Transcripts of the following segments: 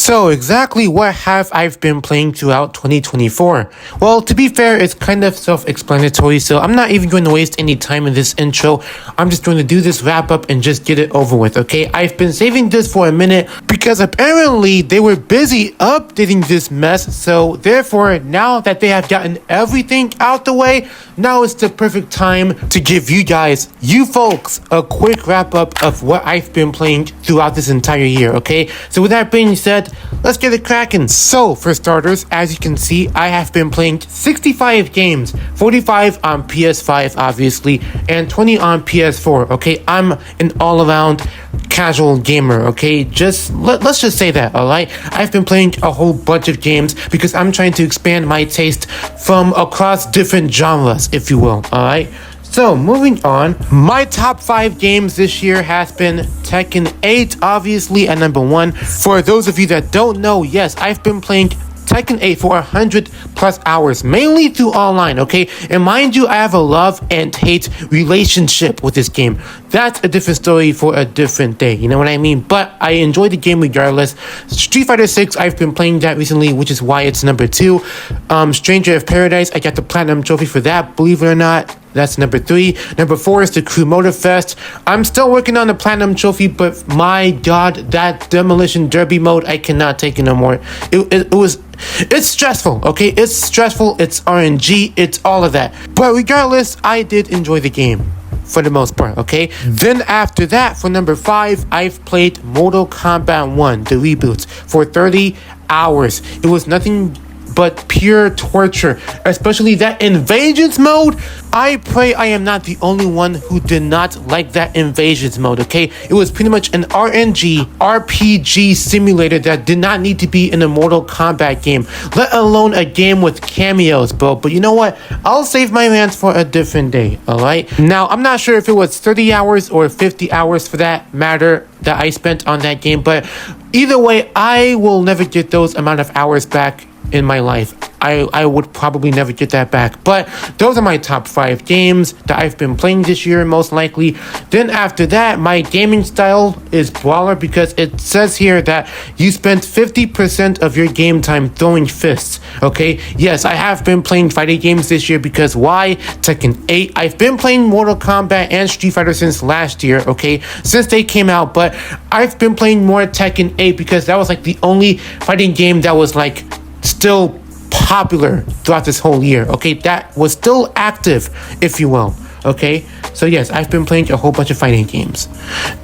So exactly what have I been playing throughout 2024? Well, to be fair, it's kind of self-explanatory, so I'm not even going to waste any time in this intro. I'm just going to do this wrap up and just get it over with, okay? I've been saving this for a minute because apparently they were busy updating this mess, so therefore, now that they have gotten everything out the way, now is the perfect time to give you guys, you folks, a quick wrap up of what I've been playing throughout this entire year, okay? So with that being said, let's get it cracking. So for starters, as you can see, I have been playing 65 games, 45 on PS5 obviously, and 20 on PS4, okay? I'm an all-around casual gamer, okay? Let's just say that, alright? I've been playing a whole bunch of games because I'm trying to expand my taste from across different genres, if you will, alright? So, moving on, my top 5 games this year has been Tekken 8, obviously, at number 1. For those of you that don't know, yes, I've been playing Tekken 8 for 100 plus hours, mainly through online, okay? And mind you, I have a love and hate relationship with this game. That's a different story for a different day, you know what I mean? But I enjoy the game regardless. Street Fighter 6, I've been playing that recently, which is why it's number 2. Stranger of Paradise, I got the Platinum Trophy for that, believe it or not. That's number 3. Number 4 is the Crew Motorfest. I'm still working on the Platinum Trophy, but my god, that Demolition Derby mode, I cannot take it no more. It's stressful, okay? It's stressful, it's RNG, it's all of that. But regardless, I did enjoy the game. For the most part, okay? Then after that, for number 5, I've played Mortal Kombat 1, the reboots, for 30 hours. It was nothing but pure torture, especially that invasions mode. I pray I am not the only one who did not like that invasions mode, okay? It was pretty much an RNG, RPG simulator that did not need to be in a Mortal Kombat game, let alone a game with cameos, bro. But you know what? I'll save my rants for a different day, alright? Now, I'm not sure if it was 30 hours or 50 hours for that matter that I spent on that game, but either way, I will never get those amount of hours back in my life. I would probably never get that back. But those are my top 5 games that I've been playing this year, most likely. Then after that, my gaming style is Brawler because it says here that you spent 50% of your game time throwing fists, okay? Yes, I have been playing fighting games this year because why? Tekken 8. I've been playing Mortal Kombat and Street Fighter since last year, okay? Since they came out, but I've been playing more Tekken 8 because that was like the only fighting game that was like still popular throughout this whole year, okay? That was still active, if you will, okay? So yes, I've been playing a whole bunch of fighting games.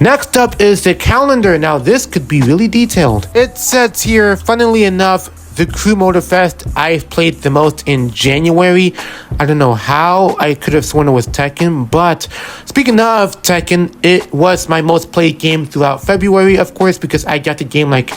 Next up is the calendar. Now this could be really detailed. It says here, funnily enough, the Crew Motorfest I've played the most in January. I don't know how, I could have sworn it was Tekken, but speaking of Tekken, it was my most played game throughout February, of course, because I got the game like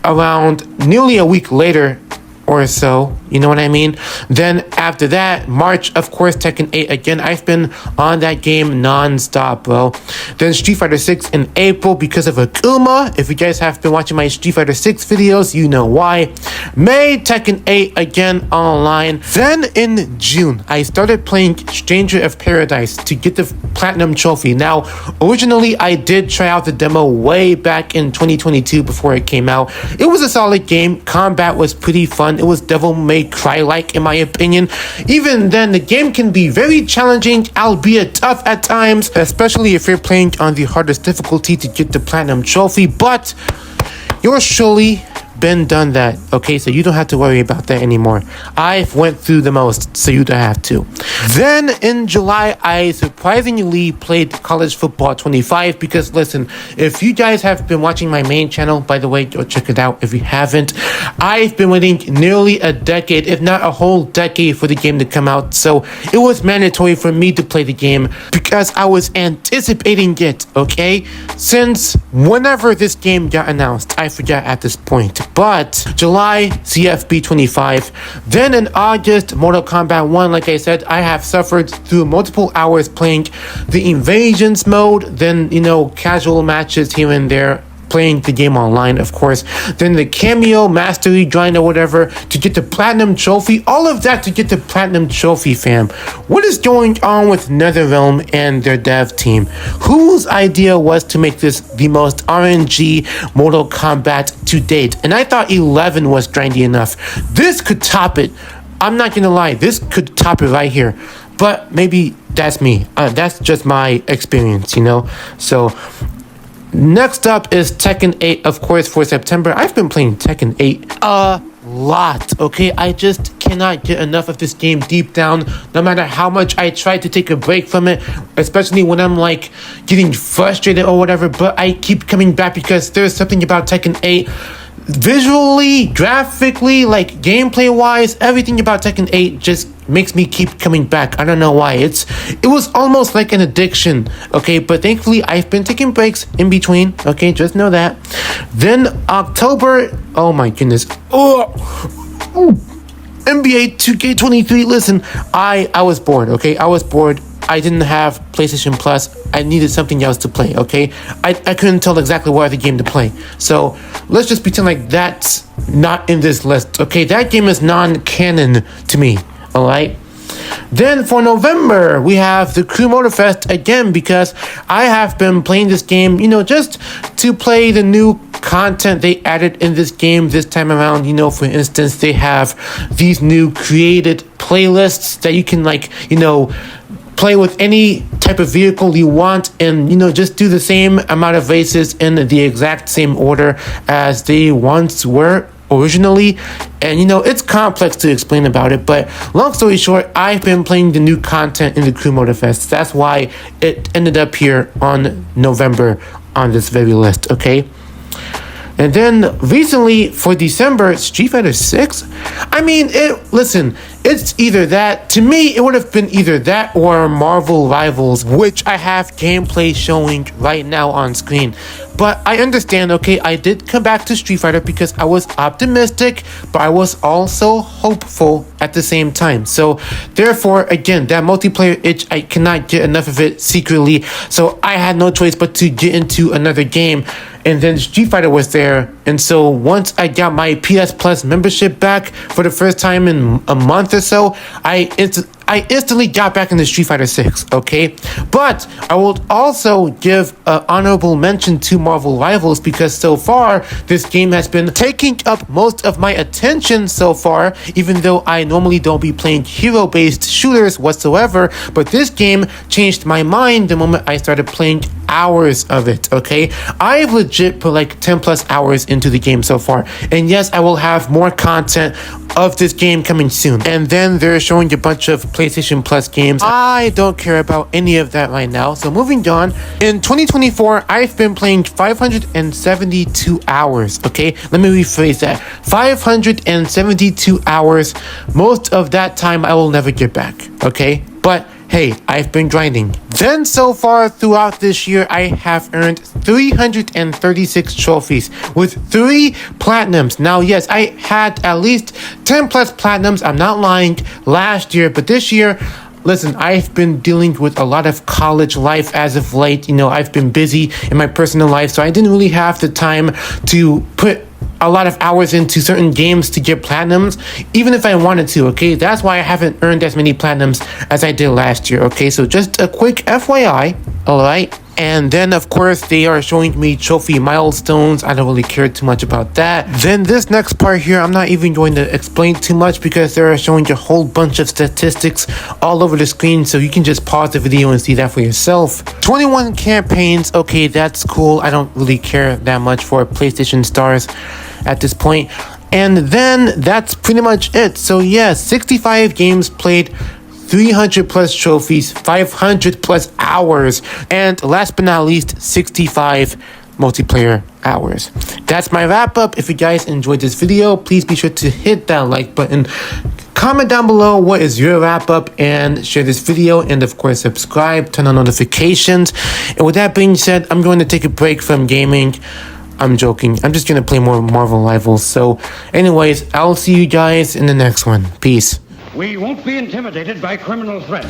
around nearly a week later or so, you know what I mean? Then after that, March, of course, Tekken 8 again. I've been on that game non-stop, bro. Then Street Fighter 6 in April because of Akuma. If you guys have been watching my Street Fighter 6 videos, you know why. May, Tekken 8 again online. Then in June, I started playing Stranger of Paradise to get the Platinum Trophy. Now, originally, I did try out the demo way back in 2022 before it came out. It was a solid game. Combat was pretty fun. It was Devil May Cry-like, in my opinion. Even then, the game can be very challenging, albeit tough at times, especially if you're playing on the hardest difficulty to get the Platinum Trophy, but yours surely been done that, okay? So you don't have to worry about that anymore. I've went through the most, so you don't have to. Then in July, I surprisingly played College Football 25 because listen, if you guys have been watching my main channel, by the way, go check it out if you haven't. I've been waiting nearly a decade, if not a whole decade, for the game to come out, so it was mandatory for me to play the game because I was anticipating it, okay? Since whenever this game got announced, I forgot at this point. But July, CFB 25. Then in August, Mortal Kombat 1. Like I said, I have suffered through multiple hours playing the invasions mode. Then, you know, casual matches here and there. playing the game online, of course. Then the cameo, mastery, grind, or whatever to get the platinum trophy. All of that to get the platinum trophy, fam. What is going on with NetherRealm and their dev team? Whose idea was to make this the most RNG Mortal Kombat to date? And I thought 11 was grindy enough. This could top it. I'm not gonna lie, this could top it right here. But maybe that's me. That's just my experience, you know? So next up is Tekken 8, of course, for September. I've been playing Tekken 8 a lot, okay? I just cannot get enough of this game deep down, no matter how much I try to take a break from it, especially when I'm like getting frustrated or whatever, but I keep coming back because there's something about Tekken 8 visually, graphically, like gameplay wise, everything about Tekken 8 just makes me keep coming back. I don't know why. It was almost like an addiction, okay? But thankfully, I've been taking breaks in between, okay? Just know that. Then October, oh my goodness. NBA 2K23, listen, I was bored, okay? I was bored. I didn't have PlayStation Plus. I needed something else to play, okay? I couldn't tell exactly what other game to play. So let's just pretend like that's not in this list, okay? That game is non-canon to me, all right? Then for November, we have the Crew Motorfest again because I have been playing this game, you know, just to play the new content they added in this game this time around. You know, for instance, they have these new created playlists that you can, like, you know, play with any type of vehicle you want and, you know, just do the same amount of races in the exact same order as they once were originally. And, you know, it's complex to explain about it, but long story short, I've been playing the new content in the Crew Motorfest. That's why it ended up here on November on this very list, okay? And then recently for December, Street Fighter 6. I mean, listen, it's either that. To me, it would have been either that or Marvel Rivals, which I have gameplay showing right now on screen. But I understand, okay, I did come back to Street Fighter because I was optimistic, but I was also hopeful at the same time. So therefore, again, that multiplayer itch, I cannot get enough of it secretly. So I had no choice but to get into another game. And then Street Fighter was there. And so once I got my PS Plus membership back for the first time in a month or so, I instantly got back into Street Fighter 6, okay? But I will also give an honorable mention to Marvel Rivals because so far, this game has been taking up most of my attention so far, even though I normally don't be playing hero-based shooters whatsoever. But this game changed my mind the moment I started playing hours of it, okay? I've legit put like 10 plus hours into the game so far. And yes, I will have more content of this game coming soon. And then they're showing a bunch of PlayStation Plus games. I don't care about any of that right now. So moving on, in 2024, I've been playing 572 hours, okay? Let me rephrase that. 572 hours. Most of that time I will never get back, okay? But hey, I've been grinding. Then so far throughout this year, I have earned 336 trophies with 3 platinums. Now, yes, I had at least 10 plus platinums. I'm not lying last year, but this year, listen, I've been dealing with a lot of college life as of late. You know, I've been busy in my personal life, so I didn't really have the time to put a lot of hours into certain games to get platinums, even if I wanted to, okay? That's why I haven't earned as many platinums as I did last year, okay? So just a quick FYI, all right? And then, of course, they are showing me trophy milestones. I don't really care too much about that. Then this next part here, I'm not even going to explain too much because they're showing a whole bunch of statistics all over the screen, so you can just pause the video and see that for yourself. 21 campaigns, okay, that's cool. I don't really care that much for PlayStation stars at this point. And then that's pretty much it. So yeah, 65 games played, 300 plus trophies, 500 plus hours, and last but not least, 65 multiplayer hours. That's my wrap up. If you guys enjoyed this video, please be sure to hit that like button. Comment down below what is your wrap up and share this video, and of course subscribe, turn on notifications. And with that being said, I'm going to take a break from gaming. I'm joking. I'm just going to play more Marvel Rivals. So anyways, I'll see you guys in the next one. Peace. We won't be intimidated by criminal threats.